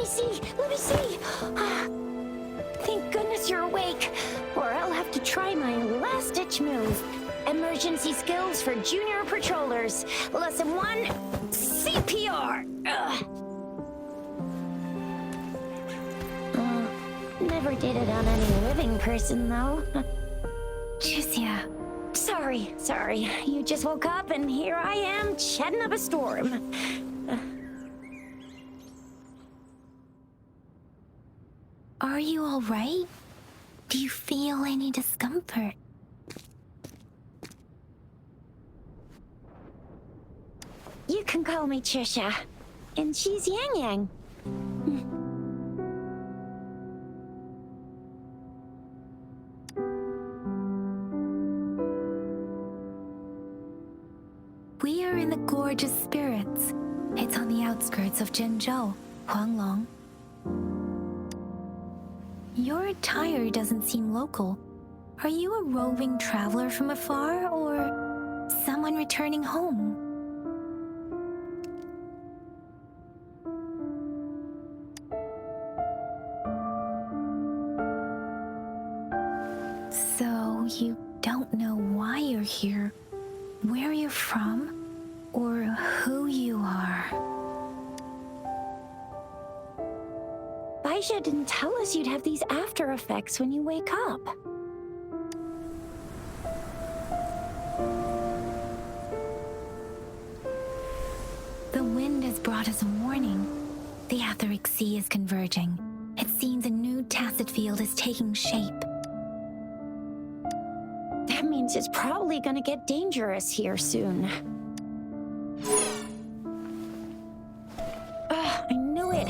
Let me see. Thank goodness you're awake, or I'll have to try my last-ditch move. Emergency skills for junior patrollers. Lesson 1, CPR. Never did it on any living person, though. Juicia. Sorry. You just woke up, and here I am, chatting up a storm. Are you all right? Do you feel any discomfort? You can call me Trisha, and she's Yang Yang. We are in the Gorgeous Spirits. It's on the outskirts of Zhenzhou, Huanglong. Your attire doesn't seem local. Are you a roving traveler from afar, or someone returning home? So you don't know why you're here, where you're from, or who you are. Baisha didn't tell us you'd have these after effects when you wake up. The wind has brought us a warning. The Etheric Sea is converging. It seems a new tacit field is taking shape. That means it's probably gonna get dangerous here soon. I knew it.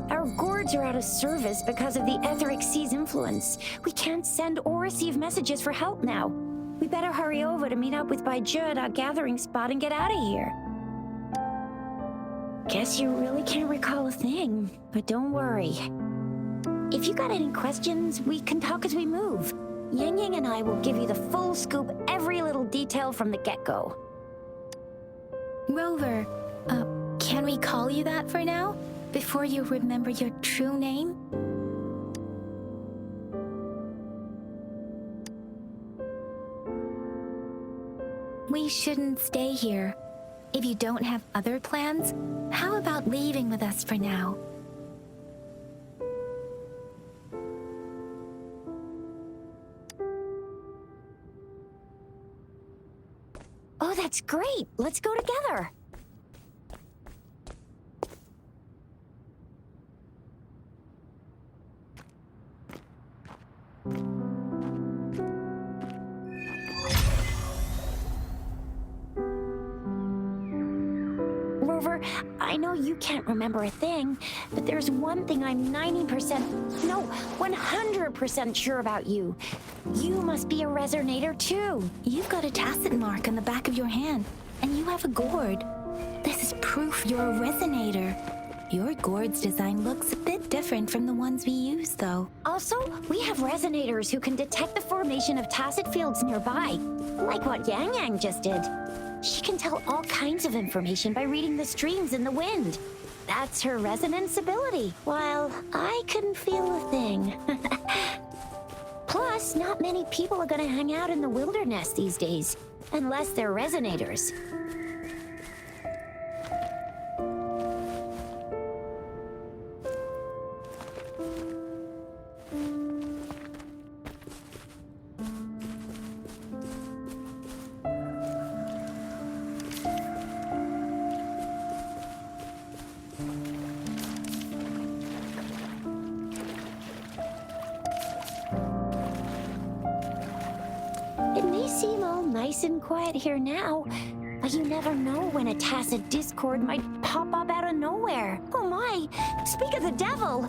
Our gourds are out of service because of the Etheric Sea's influence. We can't send or receive messages for help now. We better hurry over to meet up with Baiju at our gathering spot and get out of here. Guess you really can't recall a thing, but don't worry. If you got any questions, we can talk as we move. Yang Yang and I will give you the full scoop, every little detail from the get-go. Rover, can we call you that for now? Before you remember your true name? We shouldn't stay here. If you don't have other plans, how about leaving with us for now? Oh, that's great! Let's go together! Rover, I know you can't remember a thing, but there's one thing I'm 100% sure about you. You must be a resonator too. You've got a tacit mark on the back of your hand, and you have a gourd. This is proof you're a resonator. Your gourd's design looks a bit different from the ones we use, though. Also, we have resonators who can detect the formation of tacit fields nearby, like what Yang Yang just did. She can tell all kinds of information by reading the streams in the wind. That's her resonance ability, while I couldn't feel a thing. Plus, not many people are gonna hang out in the wilderness these days, unless they're resonators. It may seem all nice and quiet here now, but you never know when a tacit discord might pop up out of nowhere. Oh my! Speak of the devil!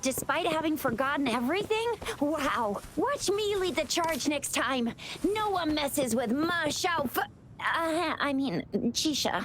despite having forgotten everything? Wow. Watch me lead the charge next time. No one messes with Marche. Chisha.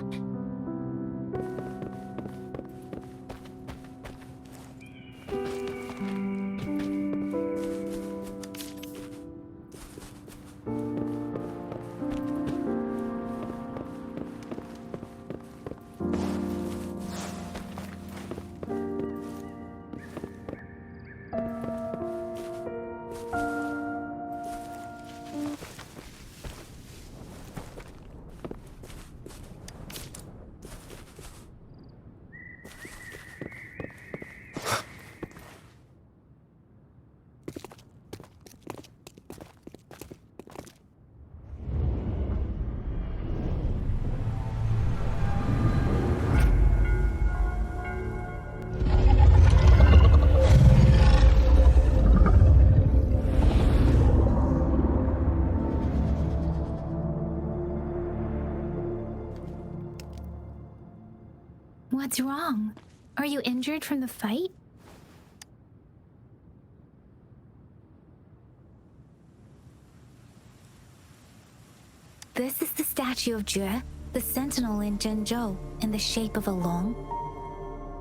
What's wrong? Are you injured from the fight? This is the statue of Jue, the sentinel in Zhenzhou, in the shape of a long.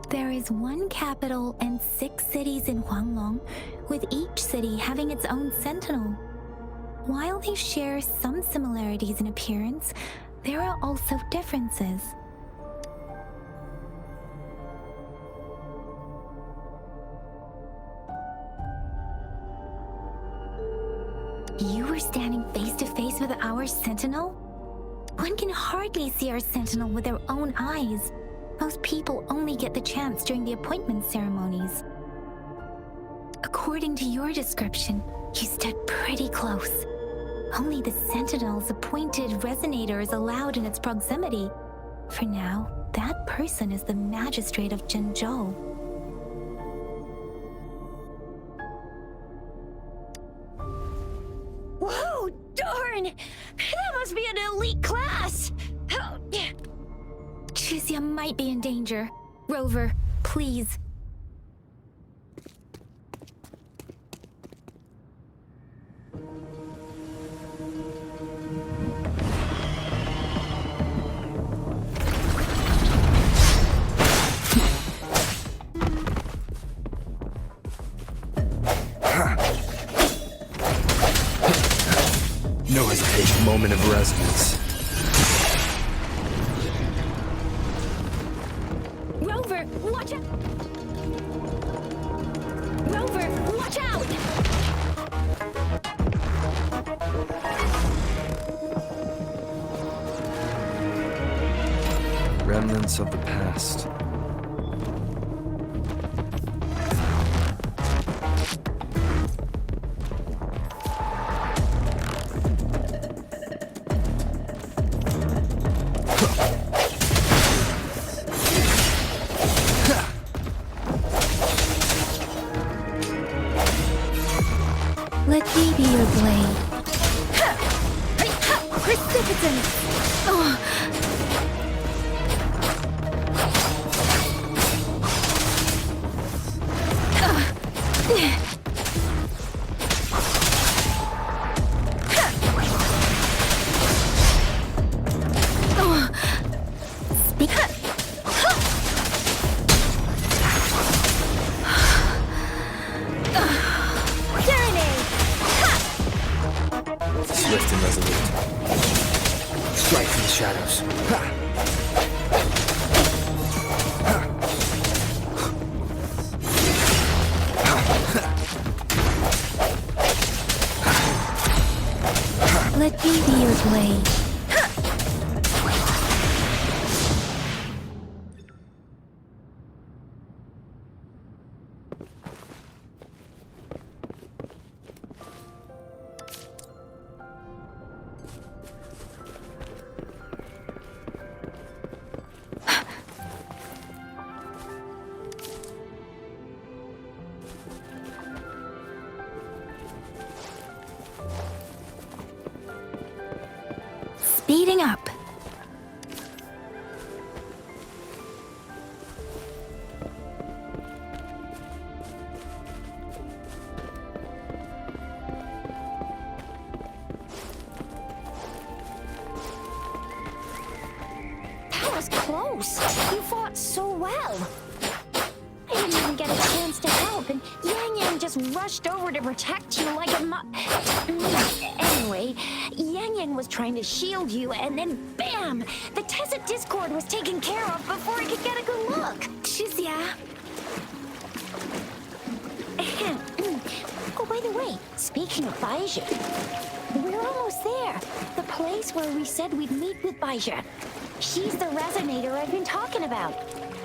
There is one capital and 6 cities in Huanglong, with each city having its own sentinel. While they share some similarities in appearance, there are also differences. You were standing face to face with our sentinel? One can hardly see our sentinel with their own eyes. Most people only get the chance during the appointment ceremonies. According to your description, you stood pretty close. Only the sentinel's appointed resonator is allowed in its proximity. For now, that person is the magistrate of Zhenzhou. Whoa, darn! That must be an elite class! Chizia might be in danger. Rover, please. No hesitation, moment of resonance. Rover, watch out! Rover, watch out! Remnants of the past. Let me be your blade. Precipitant! Oh. Swift and resolute. Strike from the shadows. Let me be your blade. Speeding up. was close. You fought so well. I didn't even get a chance to help, and Yang just rushed over to protect you like a Anyway, Yang was trying to shield you, and then bam! The Tacit Discord was taken care of before I could get a good look. Shizia. Oh, by the way, speaking of Baizhi, we're almost there. The place where we said we'd meet with Baizhi. She's the resonator I've been talking about.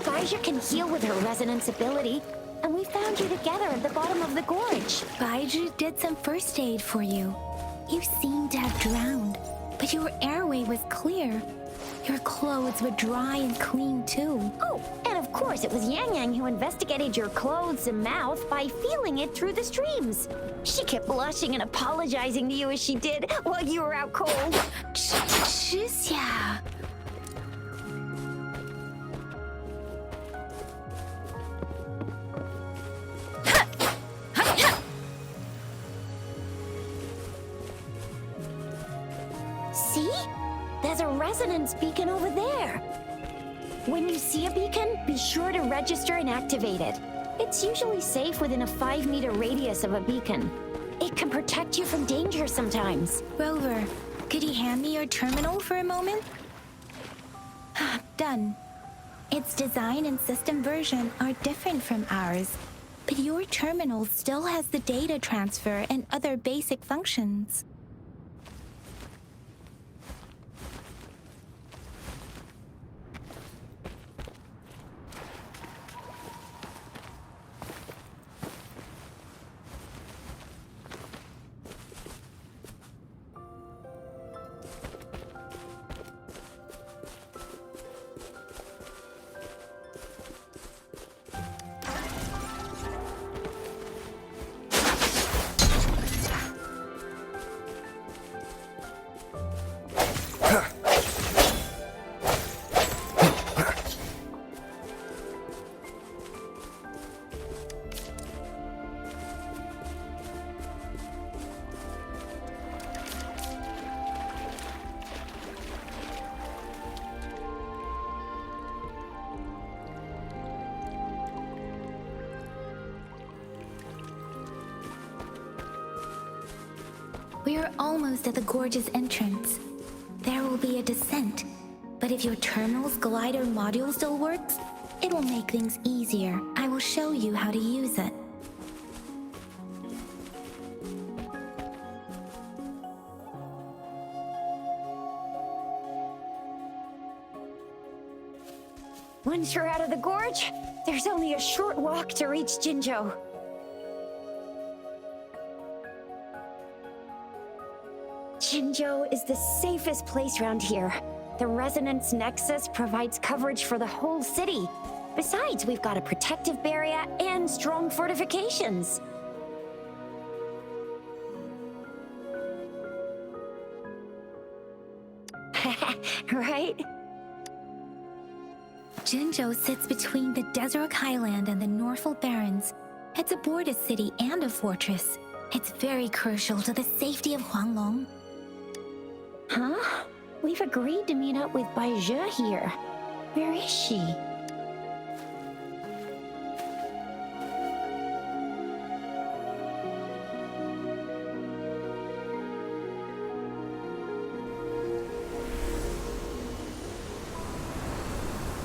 Baizhi can heal with her resonance ability, and we found you together at the bottom of the gorge. Baizhi did some first aid for you. You seemed to have drowned, but your airway was clear. Your clothes were dry and clean too. Oh, and of course it was Yang who investigated your clothes and mouth by feeling it through the streams. She kept blushing and apologizing to you as she did while you were out cold. Shizia. See? There's a resonance beacon over there. When you see a beacon, be sure to register and activate it. It's usually safe within a 5-meter radius of a beacon. It can protect you from danger sometimes. Rover, could you hand me your terminal for a moment? Done. Its design and system version are different from ours, but your terminal still has the data transfer and other basic functions. We are almost at the gorge's entrance. There will be a descent, but if your terminal's glider module still works, it will make things easier. I will show you how to use it. Once you're out of the gorge, there's only a short walk to reach Jinzhou. Jinzhou is the safest place around here. The Resonance Nexus provides coverage for the whole city. Besides, we've got a protective barrier and strong fortifications. Right? Jinzhou sits between the Desert Highland and the Northful Barrens. It's a border city and a fortress. It's very crucial to the safety of Huanglong. Huh? We've agreed to meet up with Baizhi here. Where is she?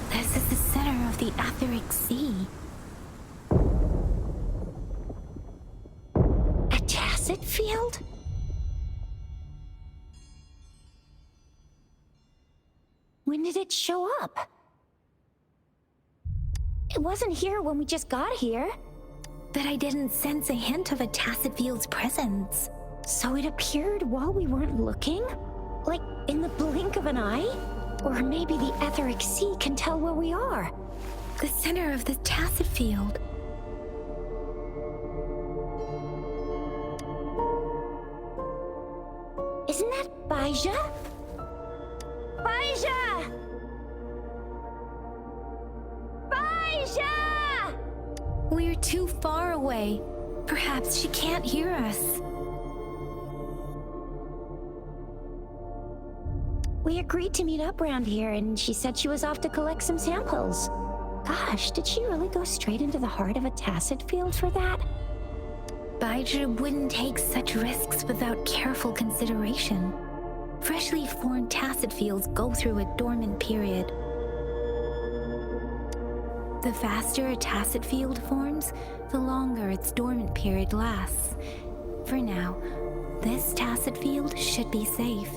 This is the center of the Etheric Sea. A tacit field? When did it show up? It wasn't here when we just got here. But I didn't sense a hint of a tacit field's presence. So it appeared while we weren't looking? Like in the blink of an eye? Or maybe the Etheric Sea can tell where we are. The center of the tacit field. Isn't that Baizhi? Baizhi! Baizhi! We're too far away. Perhaps she can't hear us. We agreed to meet up around here, and she said she was off to collect some samples. Gosh, did she really go straight into the heart of a tacet field for that? Baizhi wouldn't take such risks without careful consideration. Freshly formed tacet fields go through a dormant period. The faster a tacet field forms, the longer its dormant period lasts. For now, this tacet field should be safe.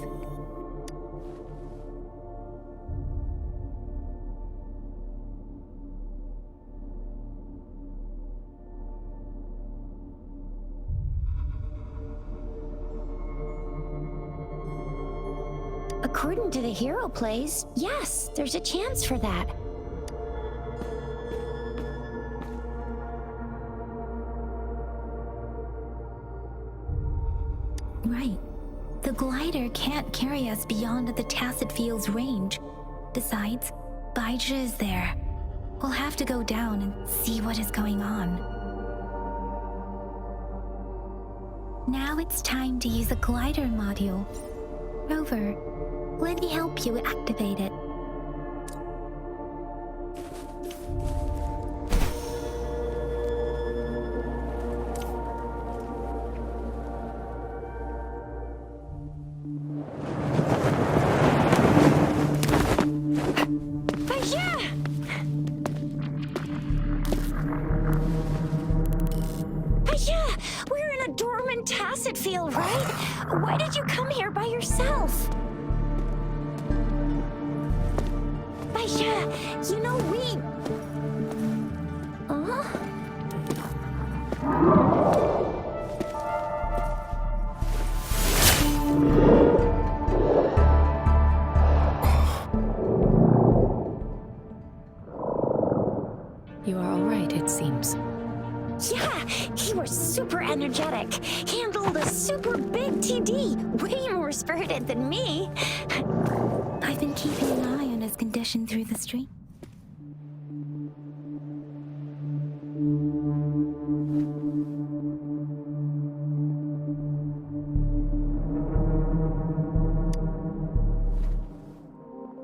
According to the hero plays, yes, there's a chance for that. Right. The glider can't carry us beyond the tacet field's range. Besides, Baizhi is there. We'll have to go down and see what is going on. Now it's time to use a glider module. Rover, let me help you activate it. We're in a dormant tacet field, right? Why did you come here by yourself? Baizhi, you know we... You are all right, it seems. Yeah, you were super energetic. Handled a super big TD. Way more spirited than me. I've been keeping an eye on his condition through the stream.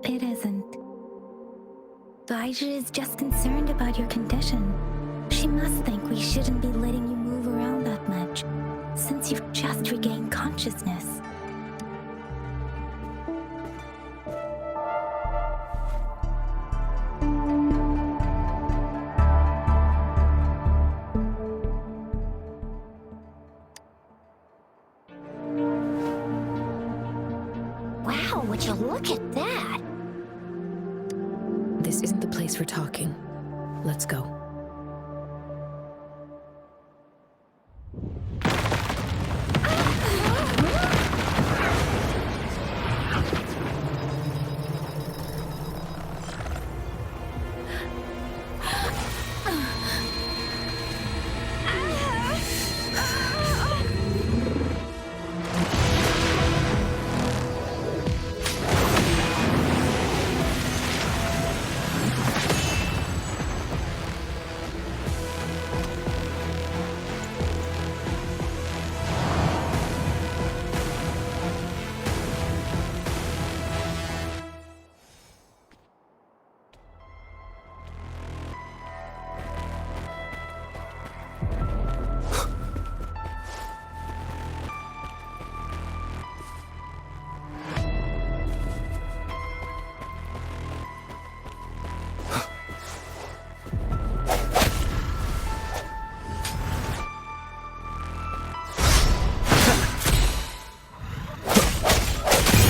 It isn't. Baizhi is just concerned about your condition. She must think we shouldn't be letting you move around that much, since you've just regained consciousness. Wow, would you look at that? This isn't the place for talking. Let's go.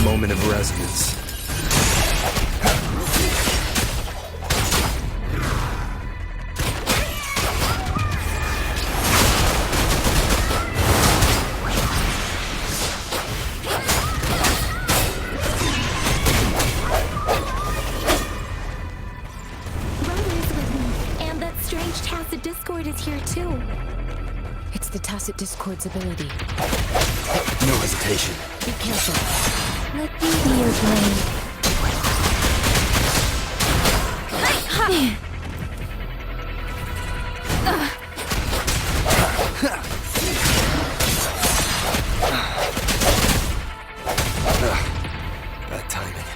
Moment of resonance. And that strange tacet discord is here too. It's the tacet discord's ability. No hesitation. Be careful. Let me be your blade. Bad timing.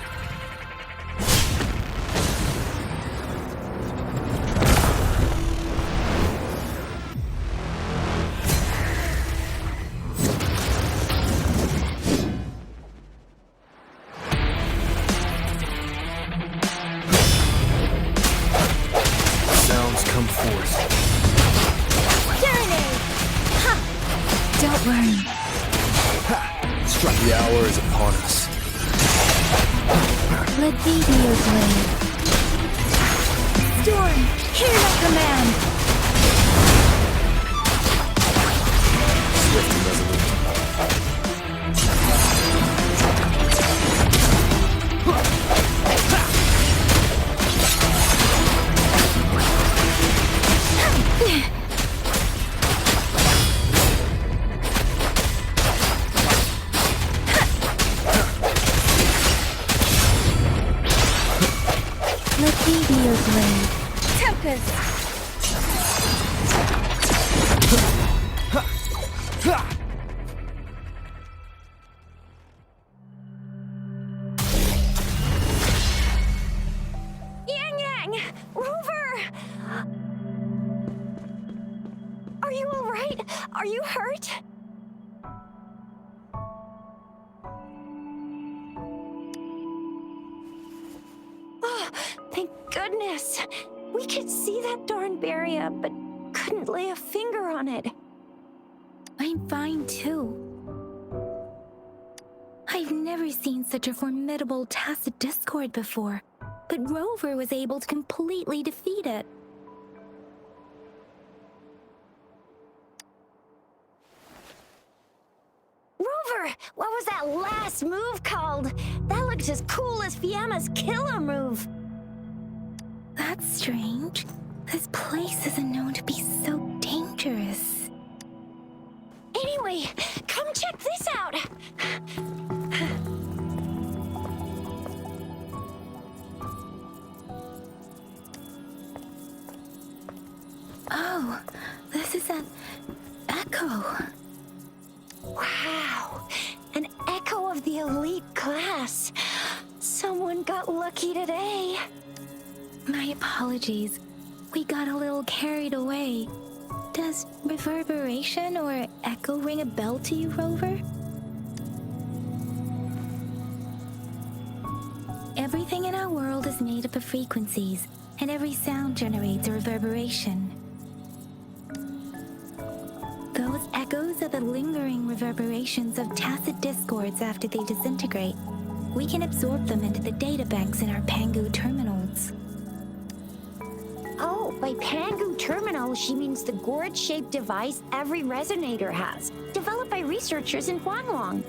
force. Don't worry. Strike. The hour is upon us. Let me be your blade. Storm, hear my command. Swift and resolute. Let me be your blade. Tempest! Yang! Rover! Are you alright? Are you hurt? Oh, thank goodness. We could see that darn barrier, but couldn't lay a finger on it. I'm fine too. I've never seen such a formidable tacit discord before, but Rover was able to completely defeat it. Rover, what was that last move called? That looks as cool as Fiamma's killer move. That's strange. This place isn't known to be so dangerous. Anyway, come check this out. Oh, this is an echo. Wow, an echo of the elite class. Someone got lucky today. My apologies. We got a little carried away. Does reverberation or echo ring a bell to you, Rover? Everything in our world is made up of frequencies, and every sound generates a reverberation. Those echoes are the lingering reverberations of tacit discords after they disintegrate. We can absorb them into the databanks in our Pangu terminals. Oh, by Pangu terminal, she means the gourd-shaped device every resonator has, developed by researchers in Huanglong.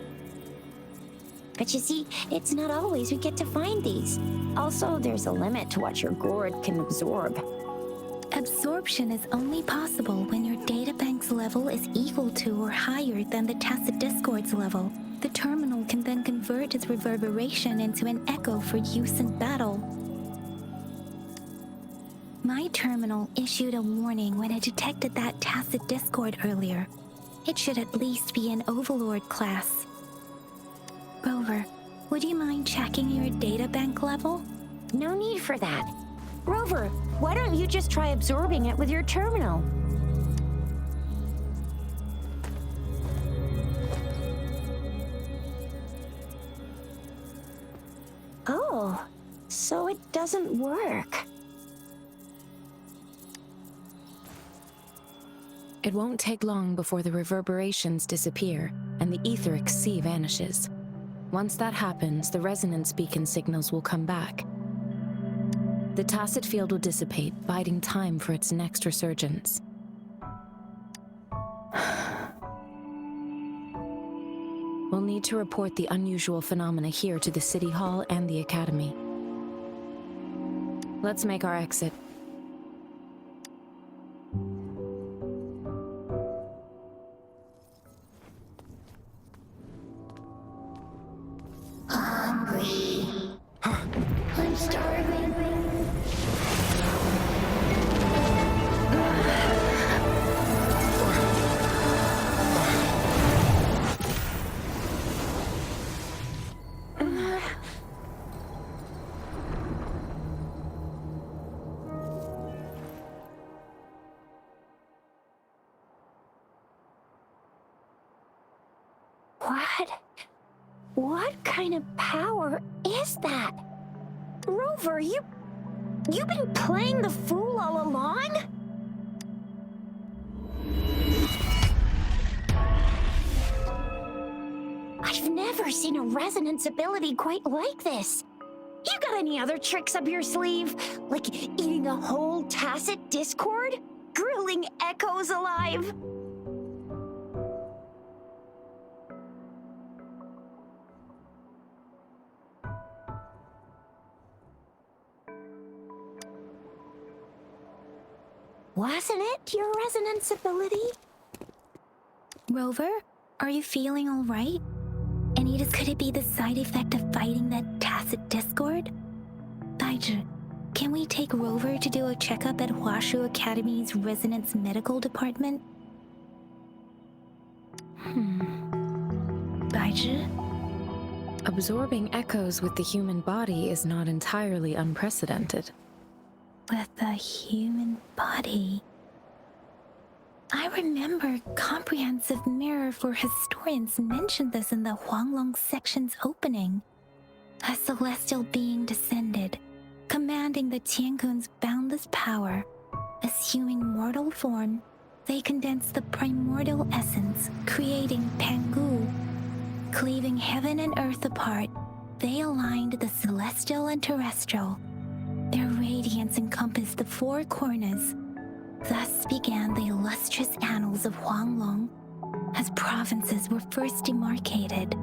But you see, it's not always we get to find these. Also, there's a limit to what your gourd can absorb. Absorption is only possible when your databank's level is equal to or higher than the tacit discord's level. The terminal can then convert its reverberation into an echo for use in battle. My terminal issued a warning when it detected that tacit discord earlier. It should at least be an Overlord class. Rover, would you mind checking your databank level? No need for that. Rover, why don't you just try absorbing it with your terminal? Oh, so it doesn't work. It won't take long before the reverberations disappear and the etheric sea vanishes. Once that happens, the resonance beacon signals will come back. The tacit field will dissipate, biding time for its next resurgence. We'll need to report the unusual phenomena here to the City Hall and the Academy. Let's make our exit. I'm starving. What kind of power is that? Rover, you've been playing the fool all along? I've never seen a resonance ability quite like this. You got any other tricks up your sleeve? Like eating a whole tacit discord? Grilling echoes alive? Wasn't it your resonance ability? Rover, are you feeling all right? Anita's, could it be the side effect of fighting that tacit discord? Baizhi, can we take Rover to do a checkup at Huashu Academy's Resonance Medical Department? Baizhi? Absorbing echoes with the human body is not entirely unprecedented. With the human body. I remember Comprehensive Mirror for Historians mentioned this in the Huanglong section's opening. A celestial being descended, commanding the Tiankun's boundless power. Assuming mortal form, they condensed the primordial essence, creating Pangu. Cleaving heaven and earth apart, they aligned the celestial and terrestrial. Their radiance encompassed the four corners. Thus began the illustrious annals of Huanglong, as provinces were first demarcated.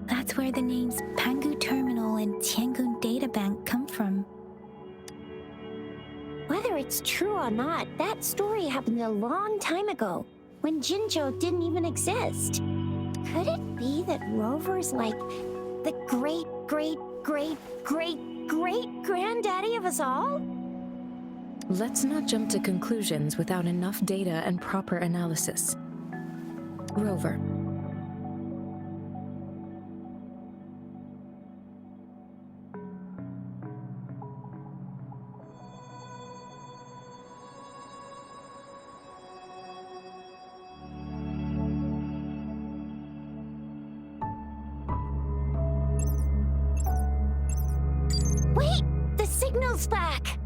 That's where the names Pangu Terminal and Tiangun Databank come from. Whether it's true or not, that story happened a long time ago, when Jinzhou didn't even exist. Could it be that Rover's like the great-great-great-great-great-granddaddy of us all? Let's not jump to conclusions without enough data and proper analysis. Rover. Wait! The signal's back!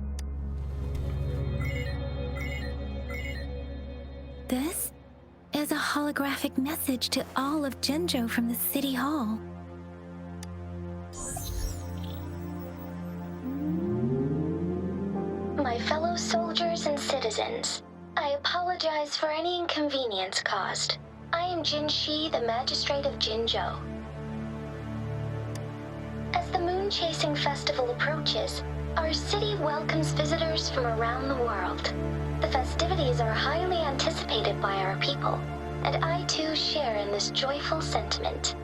This is a holographic message to all of Jinzhou from the City Hall. My fellow soldiers and citizens, I apologize for any inconvenience caused. I am Jin Shi, the Magistrate of Jinzhou. As the moon-chasing festival approaches, our city welcomes visitors from around the world. The festivities are highly anticipated by our people, and I too share in this joyful sentiment.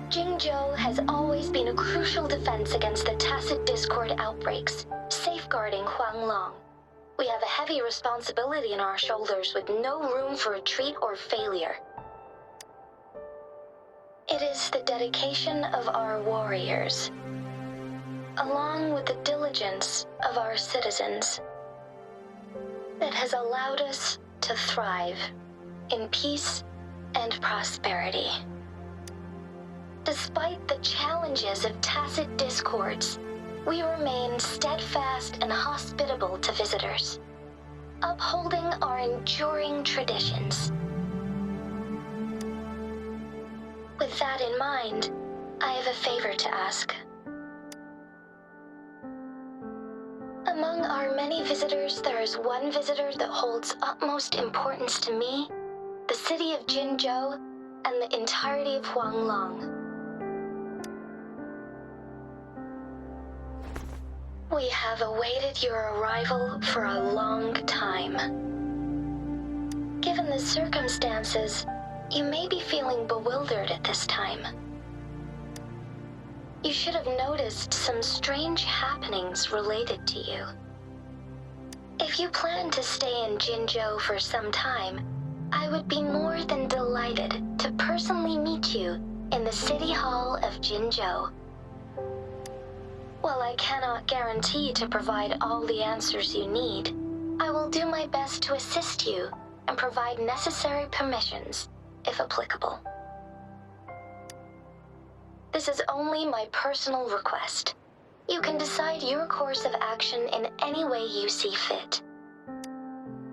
Jinzhou has always been a crucial defense against the tacit discord outbreaks, safeguarding Huanglong. We have a heavy responsibility on our shoulders with no room for retreat or failure. It is the dedication of our warriors, along with the diligence of our citizens, that has allowed us to thrive in peace and prosperity. Despite the challenges of tacit discords, we remain steadfast and hospitable to visitors, upholding our enduring traditions. With that in mind, I have a favor to ask. Among our many visitors, there is one visitor that holds utmost importance to me, the city of Jinzhou, and the entirety of Huanglong. We have awaited your arrival for a long time. Given the circumstances, you may be feeling bewildered at this time. You should have noticed some strange happenings related to you. If you plan to stay in Jinzhou for some time, I would be more than delighted to personally meet you in the City Hall of Jinzhou. While I cannot guarantee to provide all the answers you need, I will do my best to assist you and provide necessary permissions, if applicable. This is only my personal request. You can decide your course of action in any way you see fit.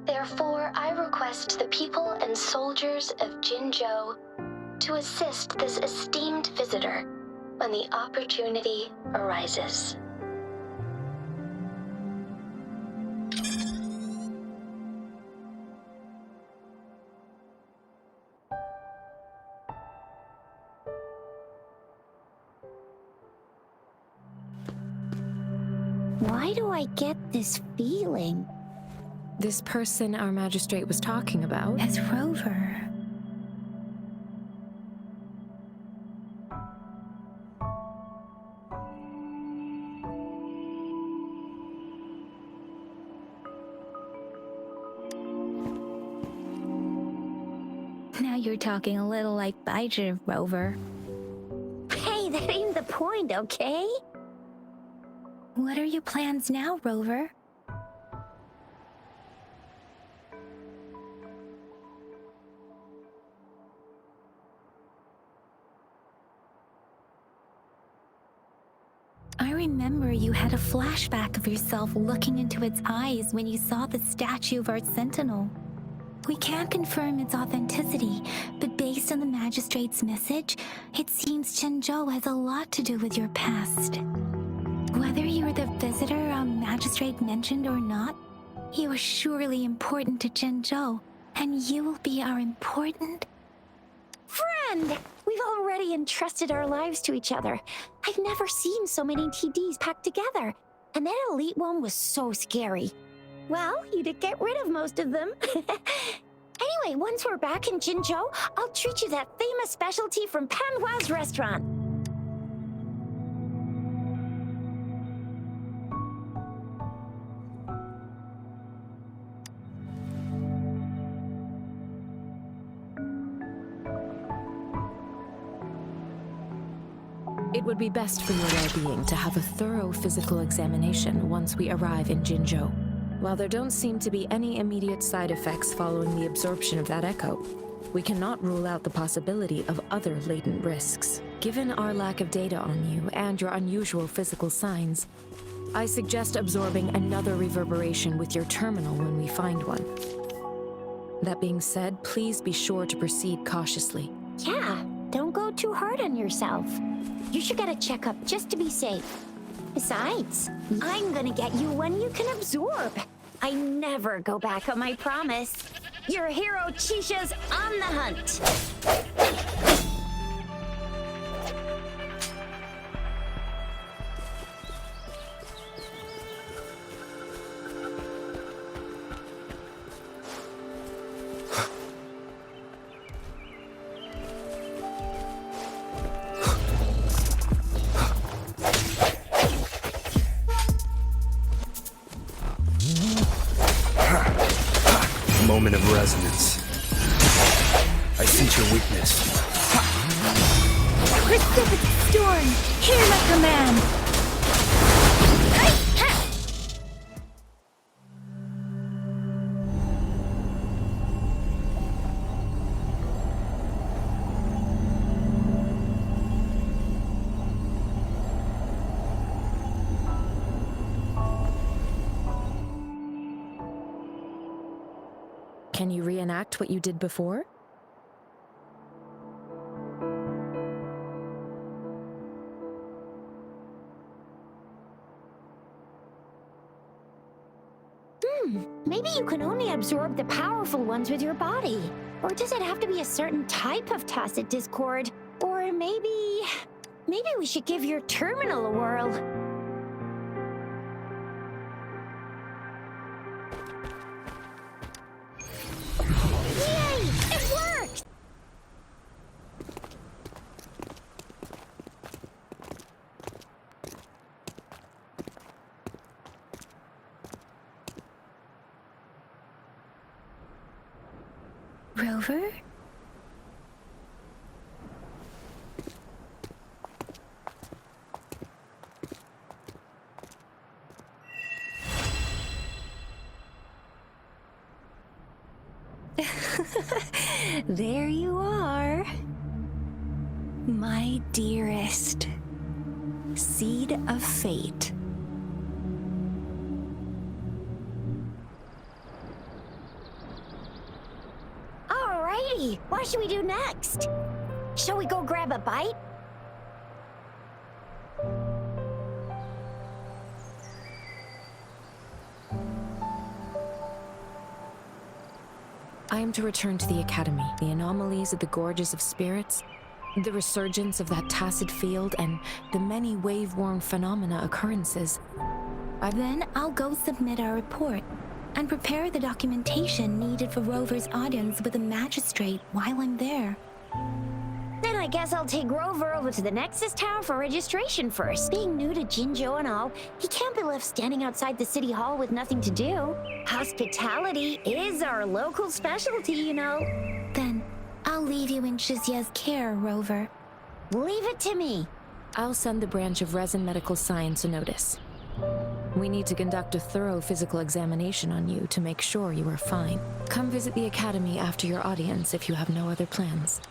Therefore, I request the people and soldiers of Jinzhou to assist this esteemed visitor when the opportunity arises. Why do I get this feeling? This person our magistrate was talking about? As Rover. Now you're talking a little like Baizhi, Rover. Hey, that ain't the point, okay? What are your plans now, Rover? I remember you had a flashback of yourself looking into its eyes when you saw the statue of our sentinel. We can't confirm its authenticity, but based on the magistrate's message, it seems Jinzhou has a lot to do with your past. Whether you're the visitor our magistrate mentioned or not, you are surely important to Jinzhou, and you will be our important... Friend! We've already entrusted our lives to each other. I've never seen so many TDs packed together, and that elite one was so scary. Well, you did get rid of most of them. Anyway, once we're back in Jinzhou, I'll treat you that famous specialty from Panhua's restaurant. It would be best for your well-being to have a thorough physical examination once we arrive in Jinzhou. While there don't seem to be any immediate side effects following the absorption of that echo, we cannot rule out the possibility of other latent risks. Given our lack of data on you and your unusual physical signs, I suggest absorbing another reverberation with your terminal when we find one. That being said, please be sure to proceed cautiously. Yeah, don't go too hard on yourself. You should get a checkup just to be safe. Besides, I'm gonna get you one you can absorb. I never go back on my promise. Your hero Chisha's on the hunt. Moment of resonance. I sense your weakness. Precipitate storm! Hear my command! Can you reenact what you did before? Maybe you can only absorb the powerful ones with your body. Or does it have to be a certain type of tacit discord? Or maybe we should give your terminal a whirl. Yay! It worked! Rover? There you are. My dearest. Seed of fate. What should we do next? Shall we go grab a bite? I am to return to the Academy. The anomalies of the Gorges of Spirits, the resurgence of that tacit field, and the many wave-worn phenomena occurrences. Then I'll go submit our report and prepare the documentation needed for Rover's audience with the magistrate while I'm there. Then I guess I'll take Rover over to the Nexus Tower for registration first. Being new to Jinzhou and all, he can't be left standing outside the city hall with nothing to do. Hospitality is our local specialty, you know. Then I'll leave you in Shizye's care, Rover. Leave it to me. I'll send the branch of Resin Medical Science a notice. We need to conduct a thorough physical examination on you to make sure you are fine. Come visit the Academy after your audience if you have no other plans.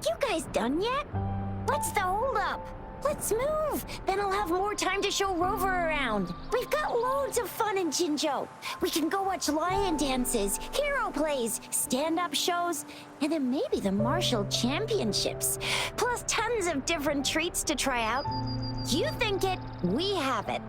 You guys done yet? What's the holdup? Let's move. Then I'll have more time to show Rover around. We've got loads of fun in Jinzhou. We can go watch lion dances, hero plays, stand-up shows, and then maybe the martial championships. Plus tons of different treats to try out. You think it, we have it.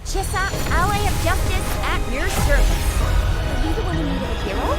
Chissa, Ally of Justice, at your service. Are you the one who needed a hero?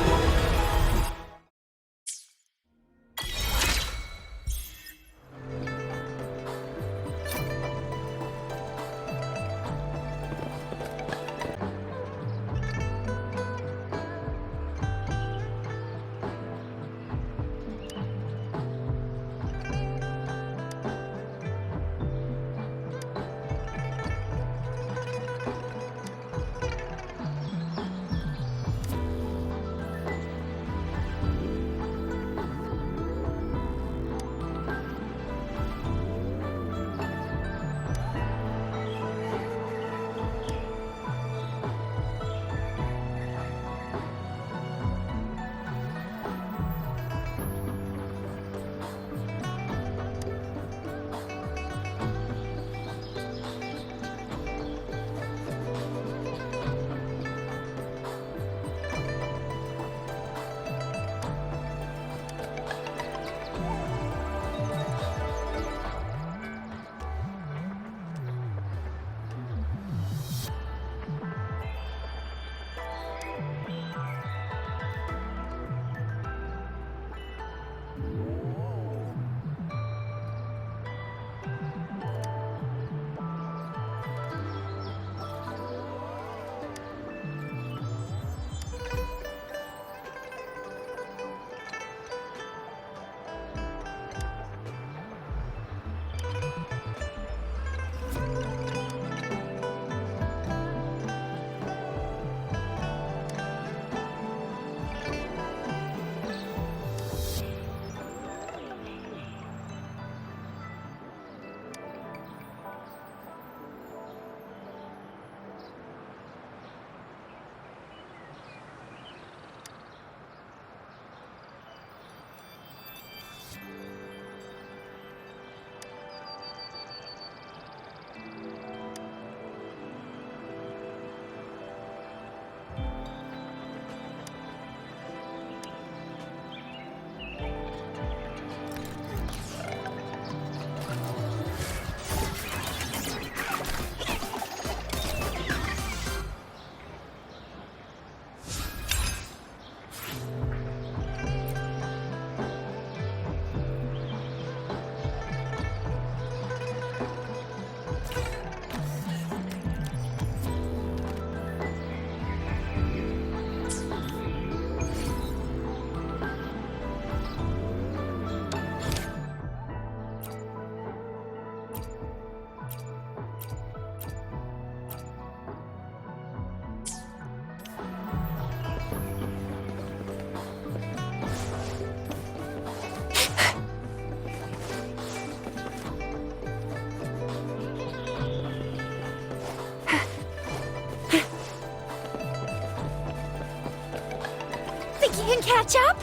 catch up?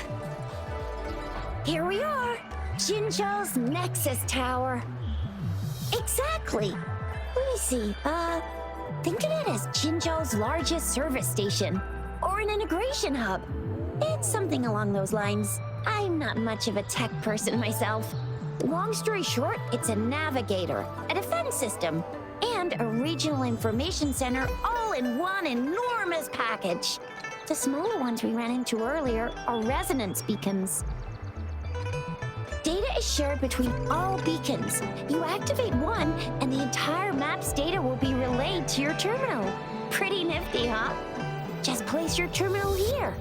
Here we are, Jinzhou's Nexus Tower. Exactly. Let me see, think of it as Jinzhou's largest service station, or an integration hub. It's something along those lines. I'm not much of a tech person myself. Long story short, it's a navigator, a defense system, and a regional information center all in one enormous package. The smaller ones we ran into earlier are resonance beacons. Data is shared between all beacons. You activate one, and the entire map's data will be relayed to your terminal. Pretty nifty, huh? Just place your terminal here.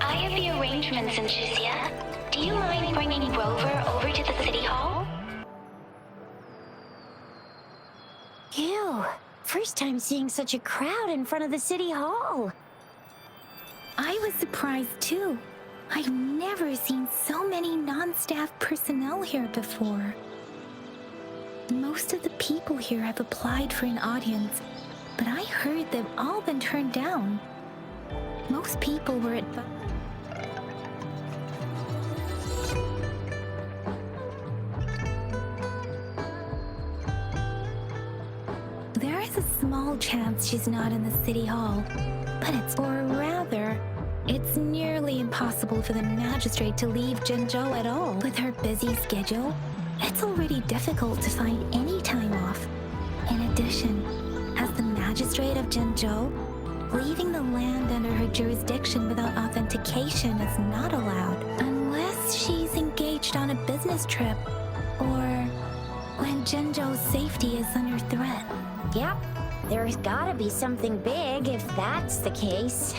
I have the arrangements in Shizia. Do you mind bringing Rover over to the City Hall? Ew, first time seeing such a crowd in front of the City Hall. I was surprised too. I've never seen so many non-staff personnel here before. Most of the people here have applied for an audience, but I heard they've all been turned down. Most people were at... There is a small chance she's not in the City Hall, but it's nearly impossible for the magistrate to leave Jinzhou at all. With her busy schedule, it's already difficult to find any time off. In addition, as the magistrate of Jinzhou, leaving the land under her jurisdiction without authentication is not allowed, unless she's engaged on a business trip, or when Jinzhou's safety is under threat. Yep, there's gotta be something big if that's the case.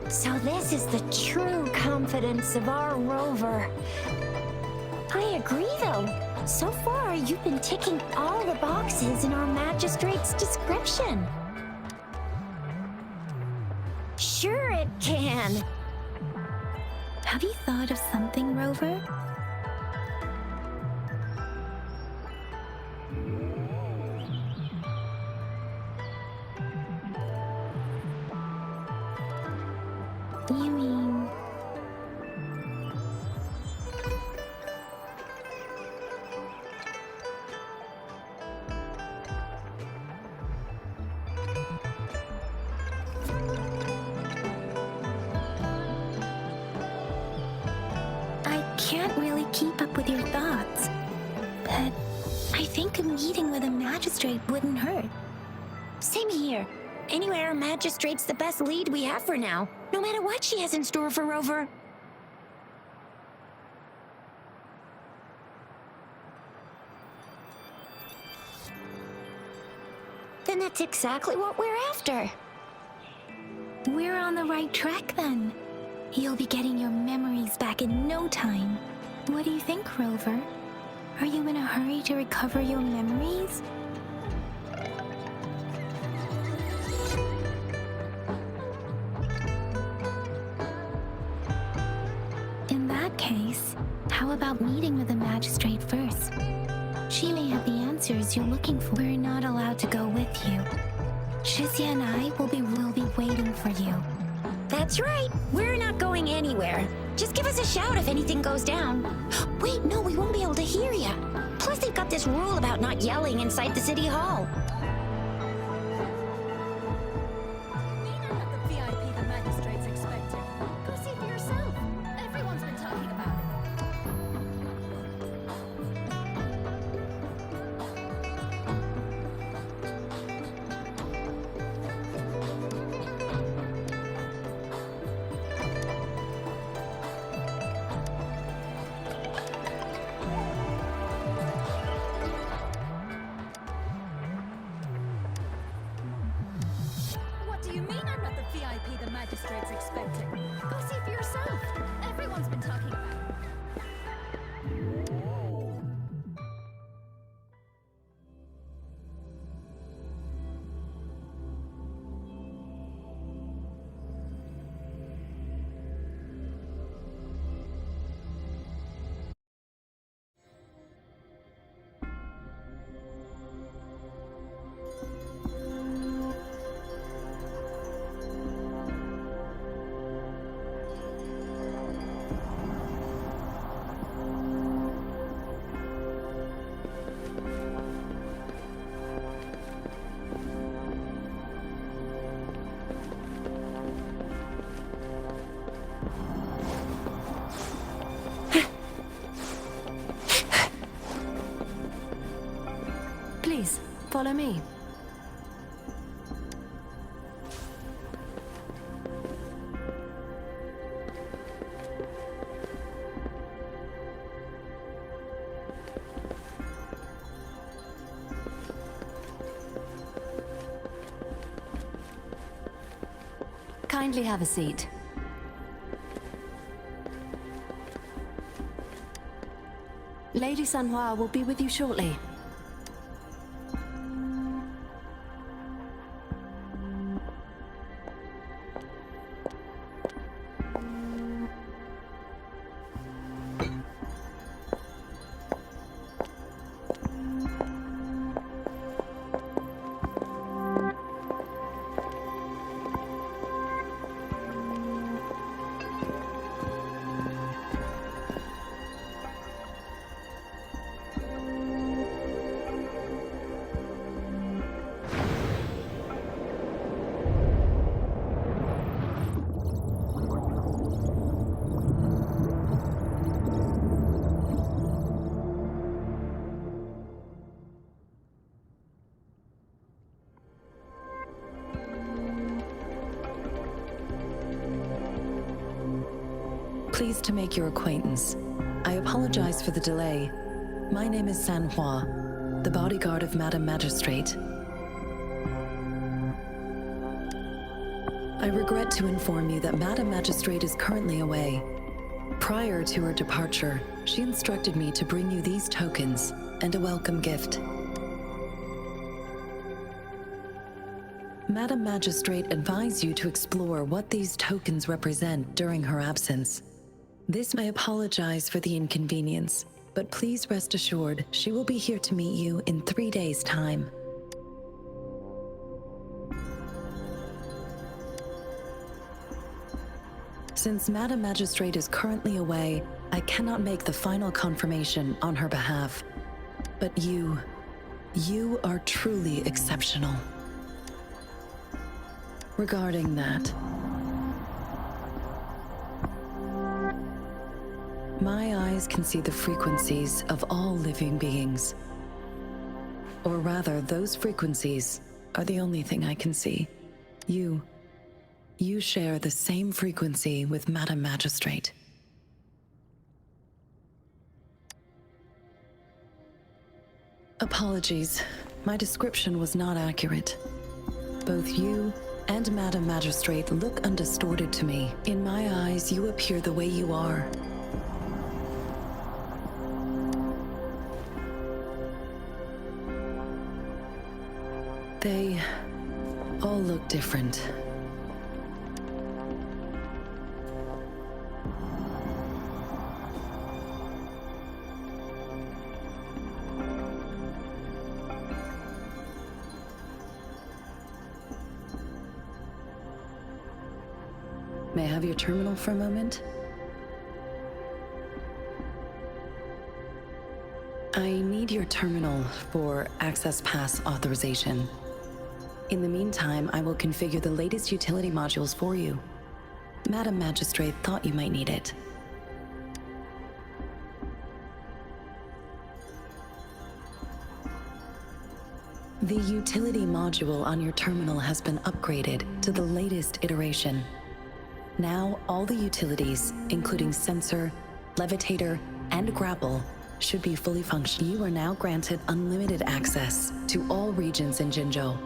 So this is the true confidence of our Rover. I agree though. So far, you've been ticking all the boxes in our magistrate's description. Sure it can. Have you thought of something, Rover? You mean... I can't really keep up with your thoughts, but I think a meeting with a magistrate wouldn't hurt. Same here. Anyway, our magistrate's the best lead we have for now, no matter what she has in store for Rover. Then that's exactly what we're after. We're on the right track then. You'll be getting your memories back in no time. What do you think, Rover? Are you in a hurry to recover your memories? In that case, How about meeting with the magistrate first? She may have the answers you're looking for. We're not allowed to go with you. Shizia and I will be waiting for you. That's right. We're not going anywhere. Just give us a shout if anything goes down. Wait, no, we won't be able to hear you. Plus, they've got this rule about not yelling inside the city hall. Please, follow me. Kindly have a seat. Lady Sanhua will be with you shortly. Pleased to make your acquaintance. I apologize for the delay. My name is Sanhua, the bodyguard of Madam Magistrate. I regret to inform you that Madam Magistrate is currently away. Prior to her departure, she instructed me to bring you these tokens and a welcome gift. Madam Magistrate advised you to explore what these tokens represent during her absence. I apologize for the inconvenience, but please rest assured she will be here to meet you in 3 days' time. Since Madam Magistrate is currently away, I cannot make the final confirmation on her behalf. But you are truly exceptional. Regarding that, my eyes can see the frequencies of all living beings. Or rather, those frequencies are the only thing I can see. You share the same frequency with Madam Magistrate. Apologies, my description was not accurate. Both you and Madam Magistrate look undistorted to me. In my eyes, you appear the way you are. They all look different. May I have your terminal for a moment? I need your terminal for access pass authorization. In the meantime, I will configure the latest utility modules for you. Madam Magistrate thought you might need it. The utility module on your terminal has been upgraded to the latest iteration. Now, all the utilities, including sensor, levitator, and grapple, should be fully functional. You are now granted unlimited access to all regions in Jinzhou.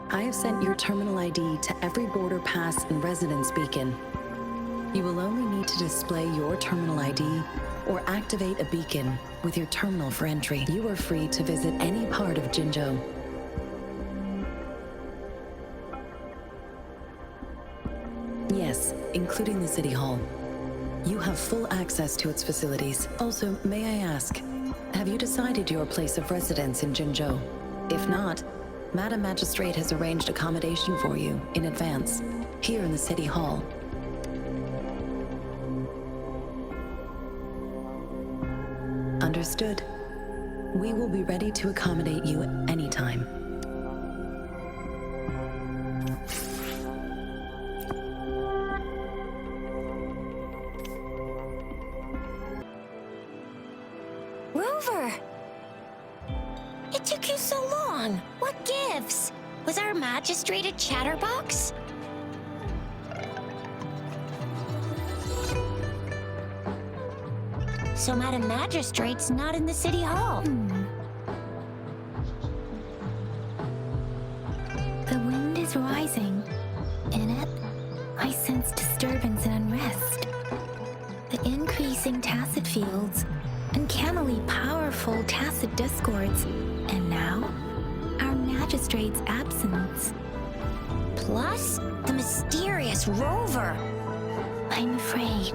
I have sent your terminal ID to every border pass and residence beacon. You will only need to display your terminal ID or activate a beacon with your terminal for entry. You are free to visit any part of Jinzhou. Yes, including the City Hall. You have full access to its facilities. Also, may I ask, have you decided your place of residence in Jinzhou? If not, Madam Magistrate has arranged accommodation for you in advance, here in the City Hall. Understood. We will be ready to accommodate you anytime. Rover! It took you so long. What gives? Was our magistrate a chatterbox? So Madam Magistrate's not in the City Hall. The wind is rising. In it, I sense disturbance and unrest. The increasing tacit fields, uncannily powerful tacit discords, and now, our magistrate's absence. Plus, the mysterious Rover. I'm afraid.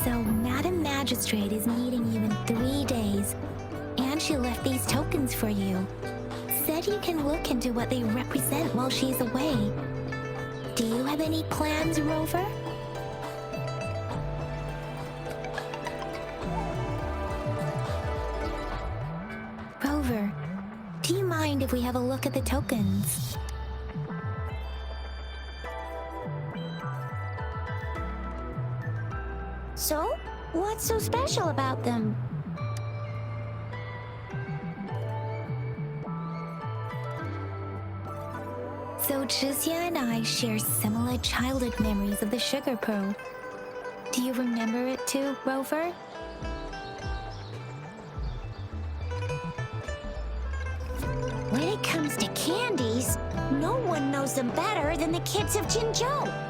So, Madam Magistrate is meeting you in 3 days, and she left these tokens for you. Said you can look into what they represent while she's away. Do you have any plans, Rover? Rover, do you mind if we have a look at the tokens? So, what's so special about them? So Jizya and I share similar childhood memories of the Sugar Pearl. Do you remember it too, Rover? When it comes to candies, no one knows them better than the kids of Jinzhou.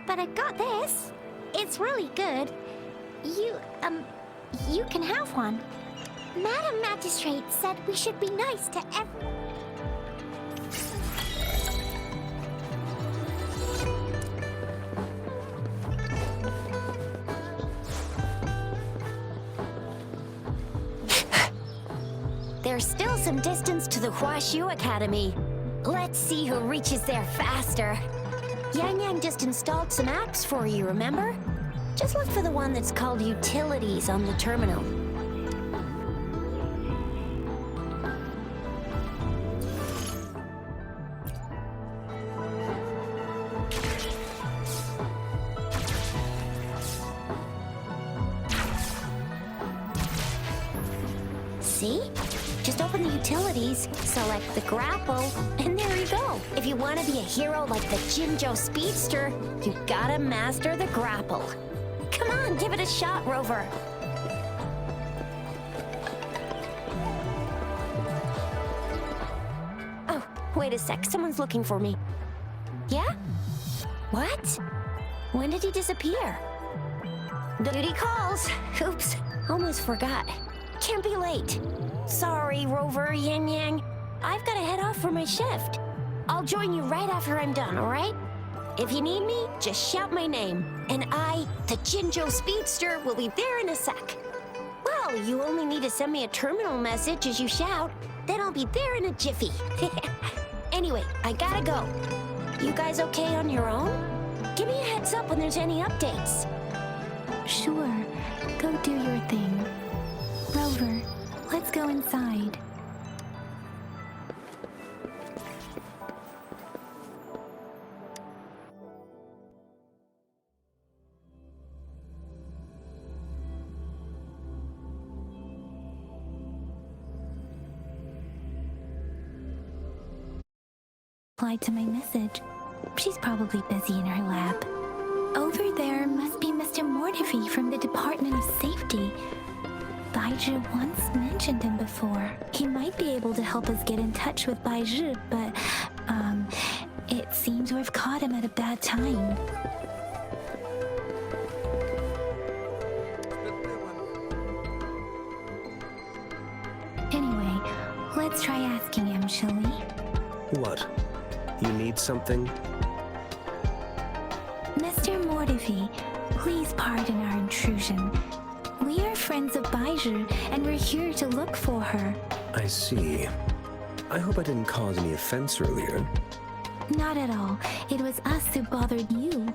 But I got this. It's really good. You can have one. Madam Magistrate said we should be nice to everyone. There's still some distance to the Huashu Academy. Let's see who reaches there faster. Yang Yang just installed some apps for you, remember? Just look for the one that's called Utilities on the terminal. See? Just open the utilities, select the grapple, and there you go. If you want to be a hero like the Jinzhou Speedster, you gotta master the grapple. Come on, give it a shot, Rover. Oh, wait a sec. Someone's looking for me. Yeah? What? When did he disappear? Duty calls. Oops, almost forgot. Can't be late. Sorry, Rover Yang Yang. I've got to head off for my shift. I'll join you right after I'm done, all right? If you need me, just shout my name. And I, the Jinzhou Speedster, will be there in a sec. Well, you only need to send me a terminal message as you shout. Then I'll be there in a jiffy. Anyway, I gotta go. You guys okay on your own? Give me a heads up when there's any updates. Sure, go do your thing. Rover, let's go inside. Replied to my message. She's probably busy in her lab. Over there must be Mr. Mortifi from the Department of Safety. Baizhi once mentioned him before. He might be able to help us get in touch with Baizhi, but, it seems we've caught him at a bad time. Anyway, let's try asking him, shall we? What? You need something? Mr. Mortifi, please pardon our intrusion. We are friends of Baizhi, and we're here to look for her. I see. I hope I didn't cause any offense earlier. Not at all. It was us who bothered you.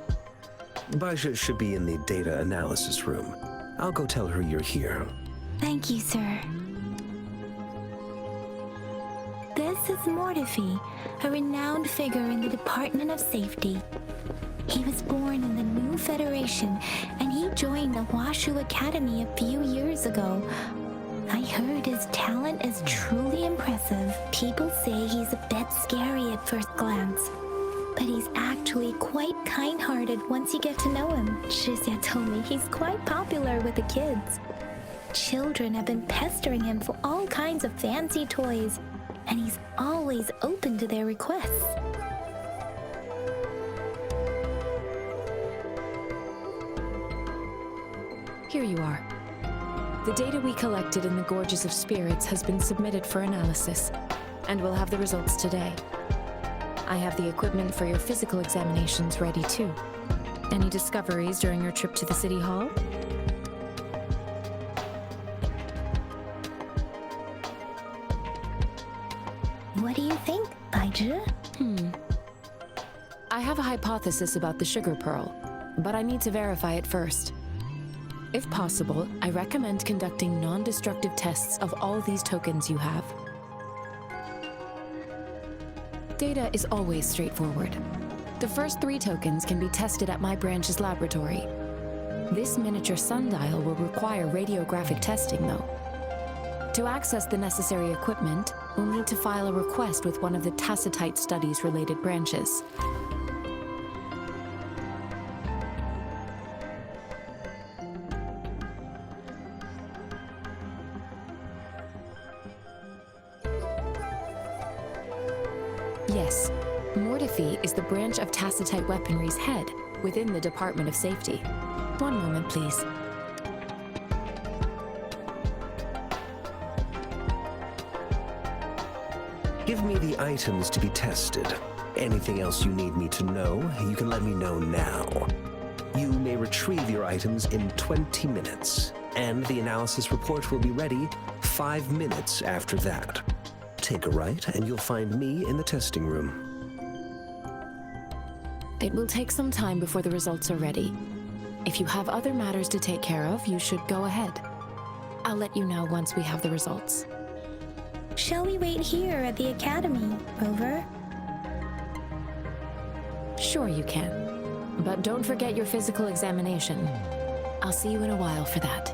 Baizhi should be in the data analysis room. I'll go tell her you're here. Thank you, sir. This is Mortifi, a renowned figure in the Department of Safety. He was born in the New Federation, and he joined the Washu Academy a few years ago. I heard his talent is truly impressive. People say he's a bit scary at first glance, but he's actually quite kind-hearted once you get to know him. Shixia told me he's quite popular with the kids. Children have been pestering him for all kinds of fancy toys, and he's always open to their requests. Here you are. The data we collected in the Gorges of Spirits has been submitted for analysis, and we'll have the results today. I have the equipment for your physical examinations ready too. Any discoveries during your trip to the City Hall? What do you think, Baizhi? I have a hypothesis about the sugar pearl, but I need to verify it first. If possible, I recommend conducting non-destructive tests of all these tokens you have. Data is always straightforward. The first 3 tokens can be tested at my branch's laboratory. This miniature sundial will require radiographic testing, though. To access the necessary equipment, we'll need to file a request with one of the Tacitite Studies-related branches. Yes, Mortifi is the branch of Tacitite Weaponry's head within the Department of Safety. One moment, please. Give me the items to be tested. Anything else you need me to know, you can let me know now. You may retrieve your items in 20 minutes, and the analysis report will be ready 5 minutes after that. Take a right, and you'll find me in the testing room. It will take some time before the results are ready. If you have other matters to take care of, you should go ahead. I'll let you know once we have the results. Shall we wait here at the academy, Rover? Sure you can. But don't forget your physical examination. I'll see you in a while for that.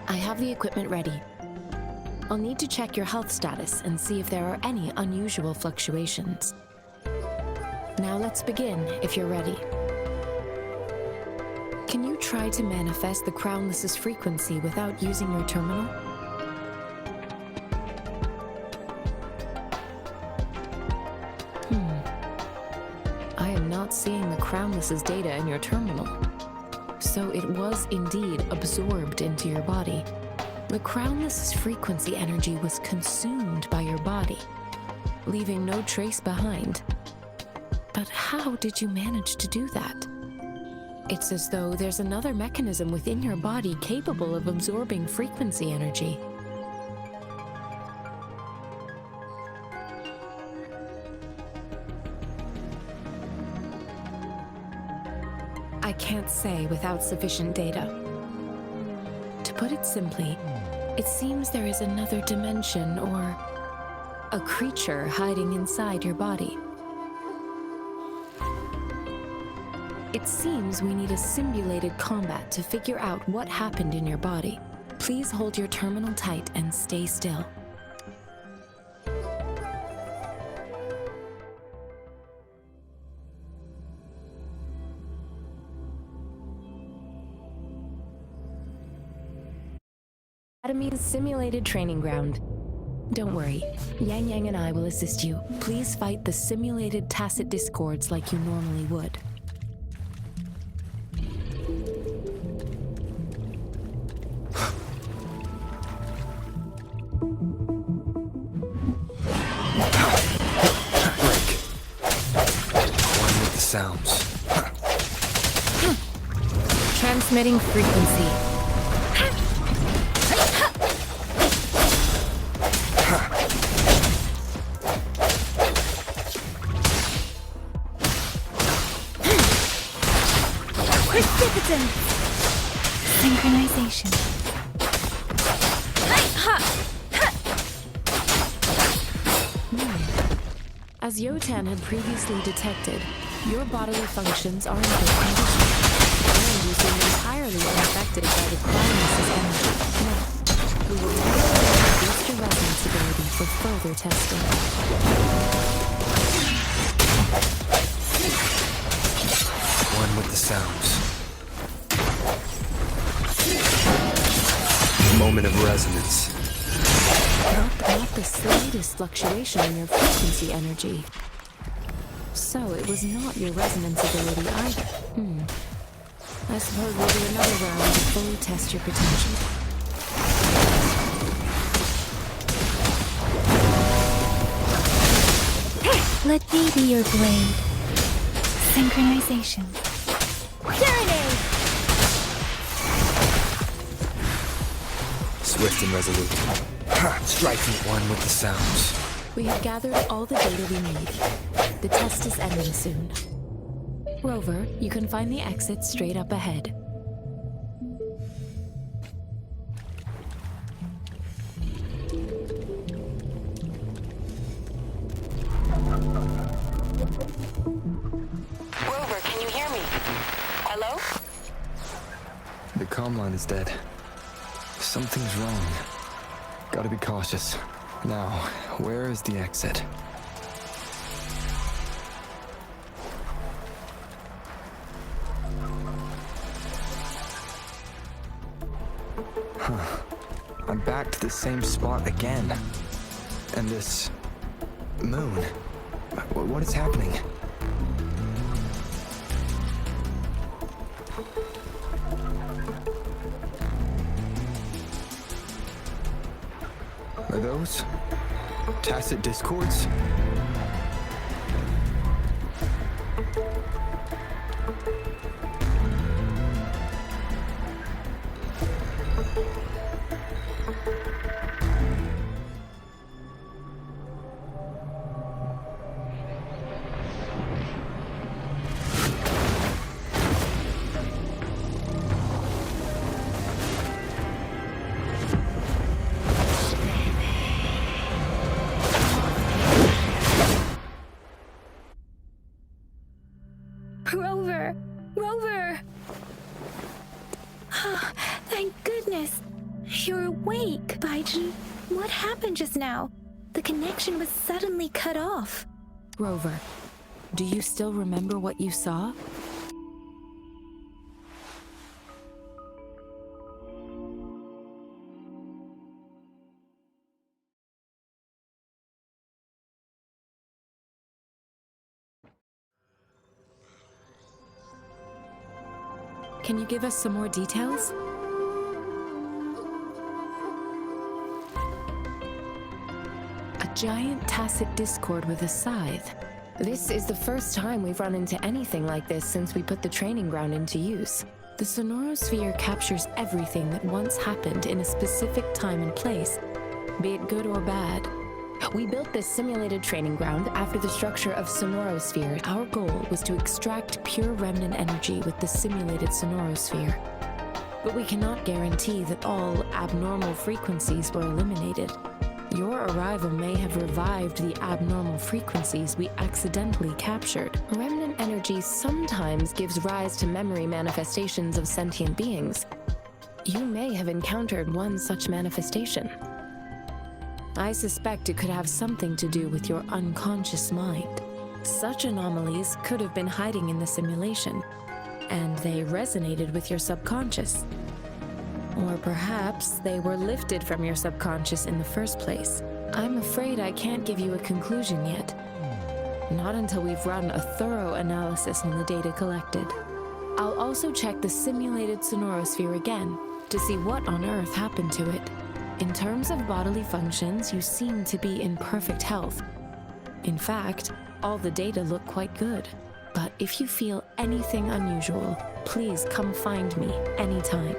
I have the equipment ready. I'll need to check your health status and see if there are any unusual fluctuations. Now let's begin, if you're ready. Can you try to manifest the Crownless's frequency without using your terminal? Crownless's data in your terminal. So it was indeed absorbed into your body. The Crownless's frequency energy was consumed by your body, leaving no trace behind. But how did you manage to do that? It's as though there's another mechanism within your body capable of absorbing frequency energy. I can't say without sufficient data. To put it simply, it seems there is another dimension or a creature hiding inside your body. It seems we need a simulated combat to figure out what happened in your body. Please hold your terminal tight and stay still. Academy's simulated training ground. Don't worry, Yang Yang and I will assist you. Please fight the simulated tacit discords like you normally would. Sounds. Transmitting frequency. Precipitant! Synchronization. As Yotan had previously detected, your bodily functions are in good condition, and you seem entirely unaffected by the Crownless's energy. Now, we will boost your resonance ability for further testing. One with the sounds. Moment of resonance. Not the slightest fluctuation in your frequency energy. So it was not your resonance ability either. I suppose we'll do another round to fully test your potential. Let me be your blade. Synchronization. Serenade! Swift and resolute. Striking one with the sounds. We have gathered all the data we need. The test is ending soon. Rover, you can find the exit straight up ahead. Rover, can you hear me? Hello? The comm line is dead. Something's wrong. Gotta be cautious. Now, where is the exit? I'm back to the same spot again. And this moon. What is happening? Are those tacit discords? Rover! Rover! Thank goodness! You're awake, Baijin. What happened just now? The connection was suddenly cut off. Rover, do you still remember what you saw? Can you give us some more details? A giant tacit discord with a scythe. This is the first time we've run into anything like this since we put the training ground into use. The sonorosphere captures everything that once happened in a specific time and place, be it good or bad. We built this simulated training ground after the structure of sonorosphere. Our goal was to extract pure remnant energy with the simulated sonorosphere. But we cannot guarantee that all abnormal frequencies were eliminated. Your arrival may have revived the abnormal frequencies we accidentally captured. Remnant energy sometimes gives rise to memory manifestations of sentient beings. You may have encountered one such manifestation. I suspect it could have something to do with your unconscious mind. Such anomalies could have been hiding in the simulation, and they resonated with your subconscious. Or perhaps they were lifted from your subconscious in the first place. I'm afraid I can't give you a conclusion yet. Not until we've run a thorough analysis on the data collected. I'll also check the simulated sonorosphere again to see what on earth happened to it. In terms of bodily functions, you seem to be in perfect health. In fact, all the data look quite good. But if you feel anything unusual, please come find me anytime.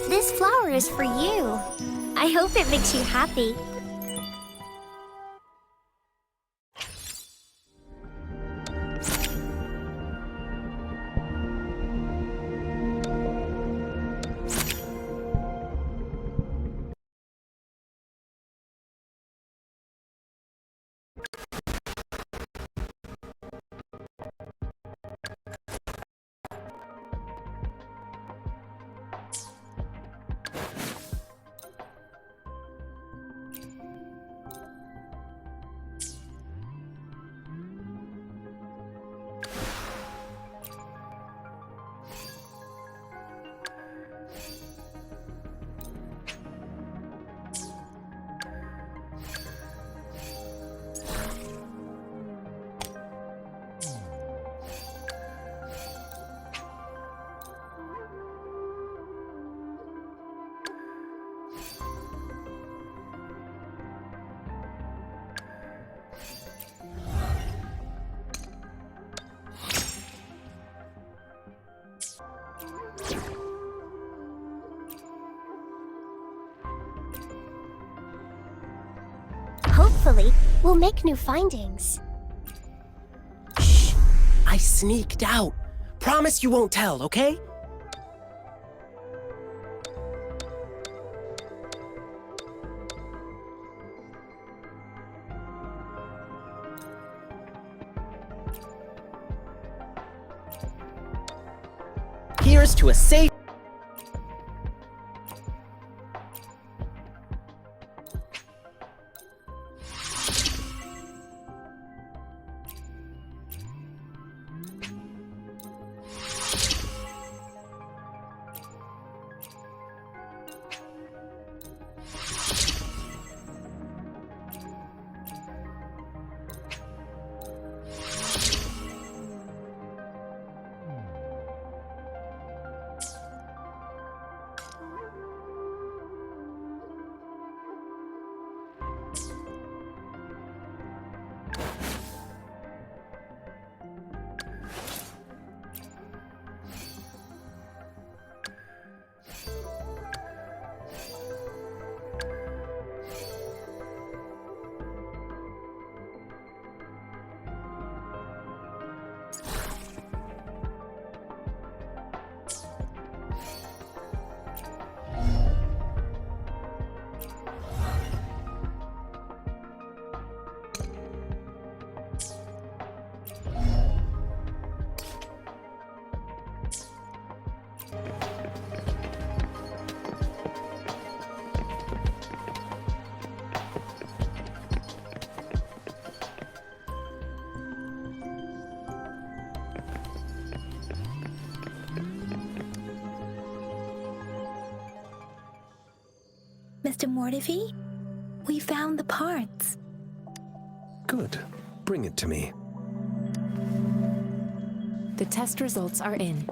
This flower is for you. I hope it makes you happy. Hopefully, we'll make new findings. Shh! I sneaked out. Promise you won't tell, okay? Here's to a safe... Mr. Mortivy. We found the parts. Good. Bring it to me. The test results are in.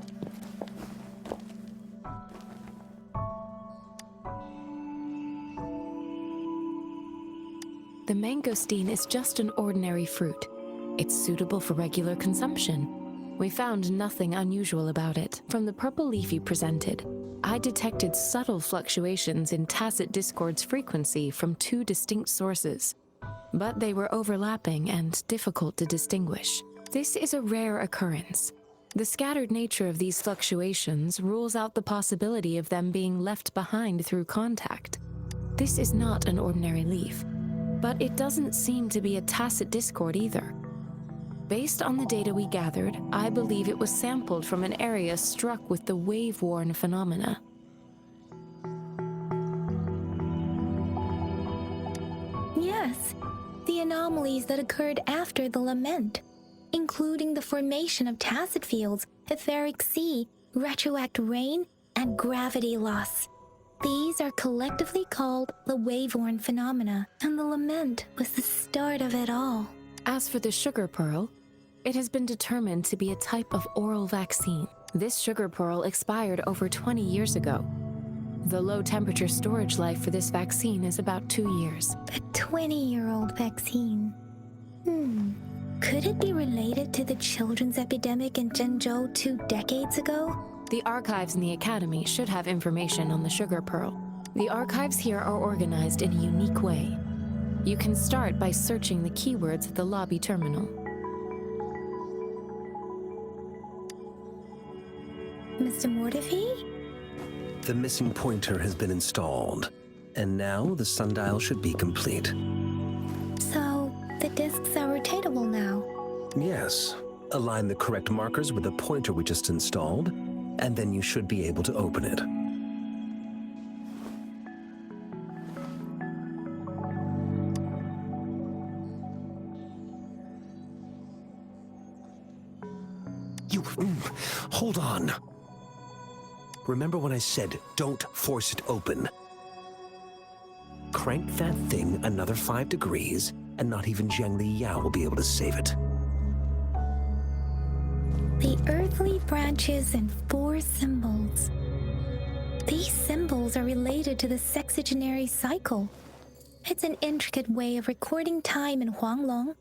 The mangosteen is just an ordinary fruit. It's suitable for regular consumption. We found nothing unusual about it. From the purple leaf you presented, I detected subtle fluctuations in tacit discord's frequency from two distinct sources, but they were overlapping and difficult to distinguish. This is a rare occurrence. The scattered nature of these fluctuations rules out the possibility of them being left behind through contact. This is not an ordinary leaf, but it doesn't seem to be a tacit discord either. Based on the data we gathered, I believe it was sampled from an area struck with the wave-worn phenomena. Yes, the anomalies that occurred after the lament, including the formation of tacit fields, etheric sea, retroact rain, and gravity loss. These are collectively called the wave-worn phenomena, and the lament was the start of it all. As for the sugar pearl, it has been determined to be a type of oral vaccine. This sugar pearl expired over 20 years ago. The low-temperature storage life for this vaccine is about 2 years. A 20-year-old vaccine. Could it be related to the children's epidemic in Zhengzhou 2 decades ago? The archives in the Academy should have information on the sugar pearl. The archives here are organized in a unique way. You can start by searching the keywords at the lobby terminal. Mr. Mortivy? The missing pointer has been installed, and now the sundial should be complete. So, the discs are rotatable now? Yes. Align the correct markers with the pointer we just installed, and then you should be able to open it. Hold on. Remember when I said, don't force it open? Crank that thing another 5 degrees, and not even Zhengli Yao will be able to save it. The earthly branches and 4 symbols. These symbols are related to the sexagenary cycle. It's an intricate way of recording time in Huanglong.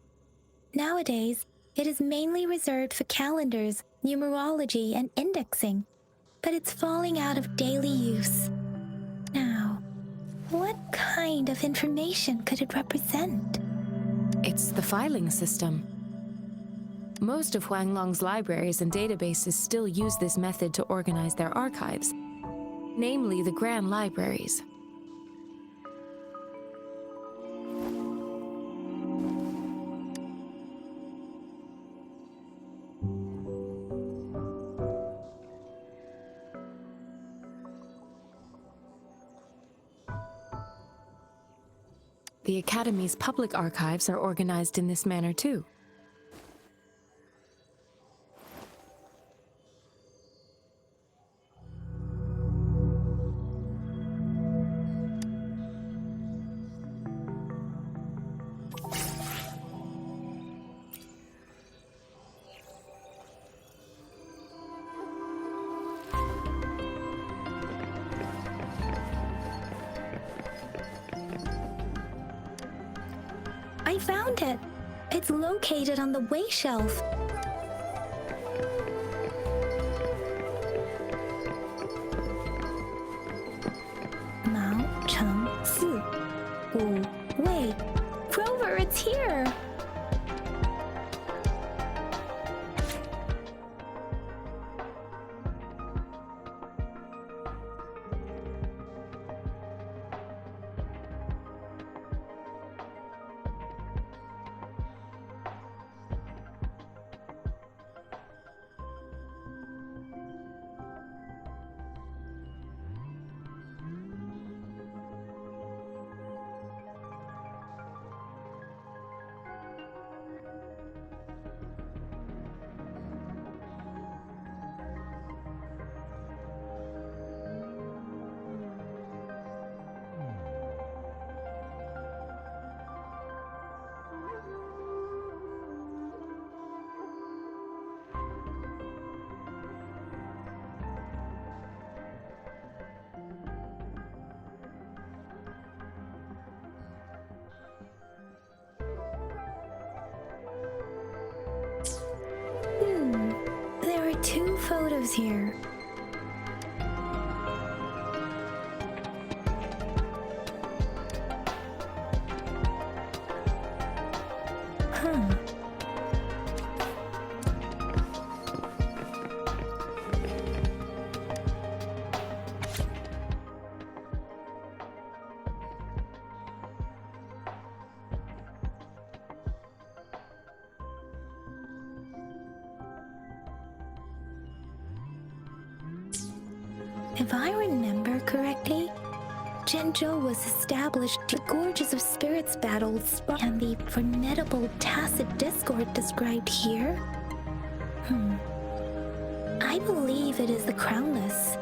Nowadays, it is mainly reserved for calendars, numerology, and indexing, but it's falling out of daily use. Now, what kind of information could it represent? It's the filing system. Most of Huanglong's libraries and databases still use this method to organize their archives, namely the Grand Libraries. The Academy's public archives are organized in this manner too. I found it. It's located on the way shelf. Marche, 4, 5, wait. Grover, it's here. photos here. If I remember correctly, Jinzhou was established to gorges of spirits battles and the formidable tacit discord described here. I believe it is the Crownless.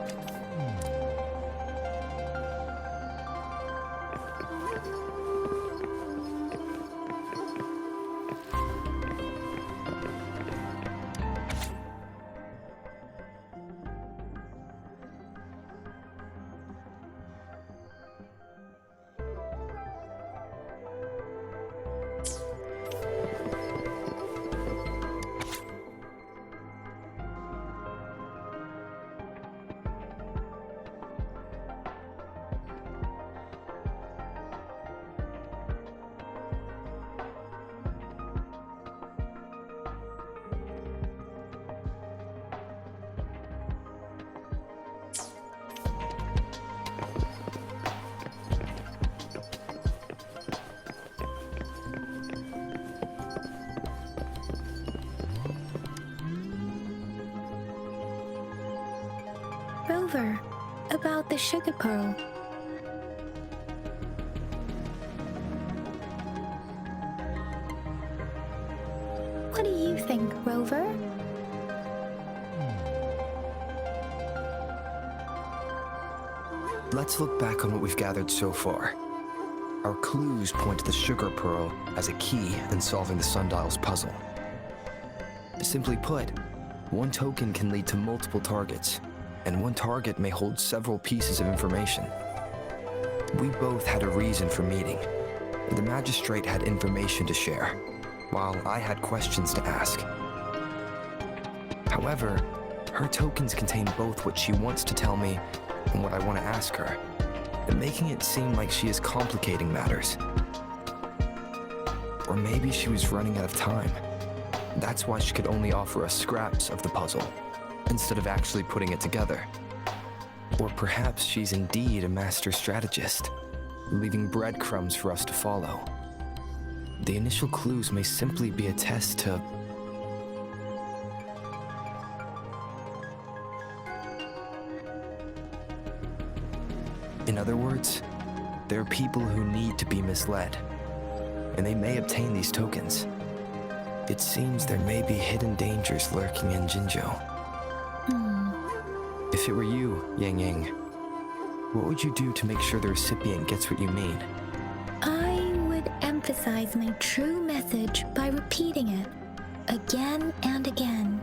Rover, about the sugar pearl. What do you think, Rover? Let's look back on what we've gathered so far. Our clues point to the sugar pearl as a key in solving the sundial's puzzle. Simply put, one token can lead to multiple targets, and one target may hold several pieces of information. We both had a reason for meeting. The magistrate had information to share, while I had questions to ask. However, her tokens contain both what she wants to tell me and what I want to ask her, and making it seem like she is complicating matters. Or maybe she was running out of time. That's why she could only offer us scraps of the puzzle, instead of actually putting it together. Or perhaps she's indeed a master strategist, leaving breadcrumbs for us to follow. The initial clues may simply be a test to... In other words, there are people who need to be misled, and they may obtain these tokens. It seems there may be hidden dangers lurking in Jinzhou. If it were you, Yang Yang, what would you do to make sure the recipient gets what you mean? I would emphasize my true message by repeating it again and again.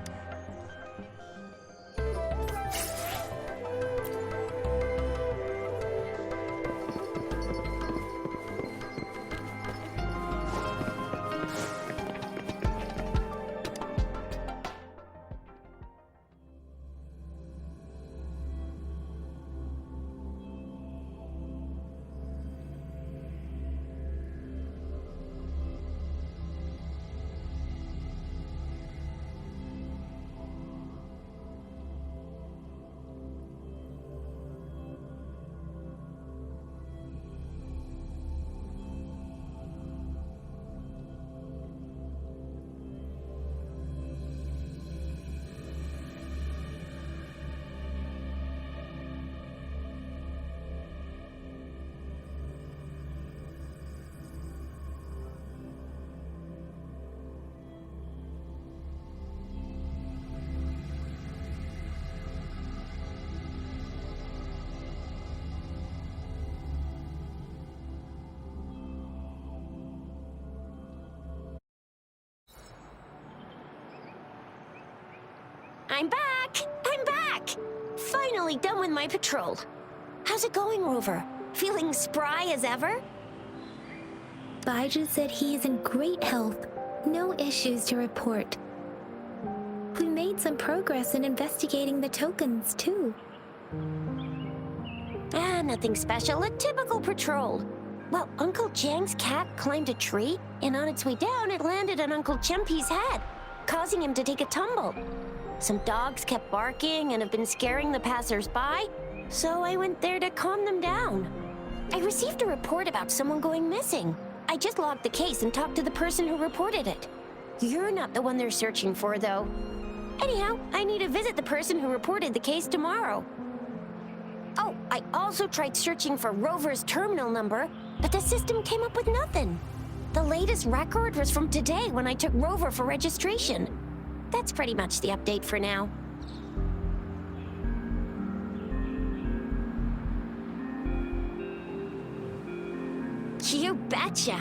I'm back! I'm back! Finally done with my patrol. How's it going, Rover? Feeling spry as ever? Baiju said he is in great health. No issues to report. We made some progress in investigating the tokens, too. Nothing special. A typical patrol. Well, Uncle Jiang's cat climbed a tree, and on its way down, it landed on Uncle Chempi's head, causing him to take a tumble. Some dogs kept barking and have been scaring the passers-by, so I went there to calm them down. I received a report about someone going missing. I just logged the case and talked to the person who reported it. You're not the one they're searching for, though. Anyhow, I need to visit the person who reported the case tomorrow. Oh, I also tried searching for Rover's terminal number, but the system came up with nothing. The latest record was from today when I took Rover for registration. That's pretty much the update for now. You betcha.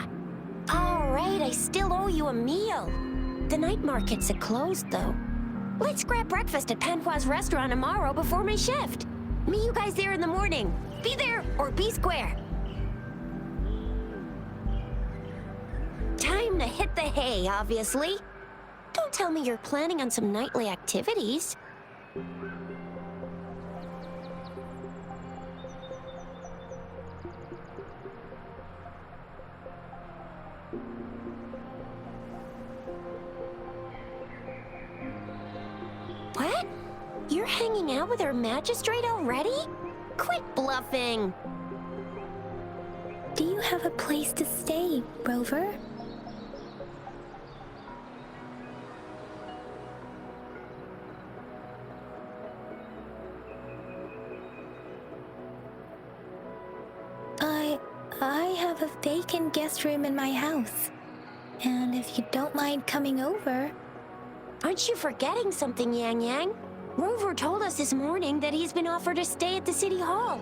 All right, I still owe you a meal. The night markets are closed, though. Let's grab breakfast at Panhua's restaurant tomorrow before my shift. Meet you guys there in the morning. Be there or be square. Time to hit the hay, obviously. Don't tell me you're planning on some nightly activities. What? You're hanging out with our magistrate already? Quit bluffing! Do you have a place to stay, Rover? I have a vacant guest room in my house. And if you don't mind coming over... Aren't you forgetting something, Yang Yang? Rover told us this morning that he's been offered a stay at the City Hall.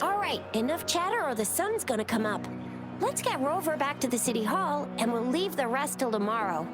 All right, enough chatter or the sun's gonna come up. Let's get Rover back to the City Hall, and we'll leave the rest till tomorrow.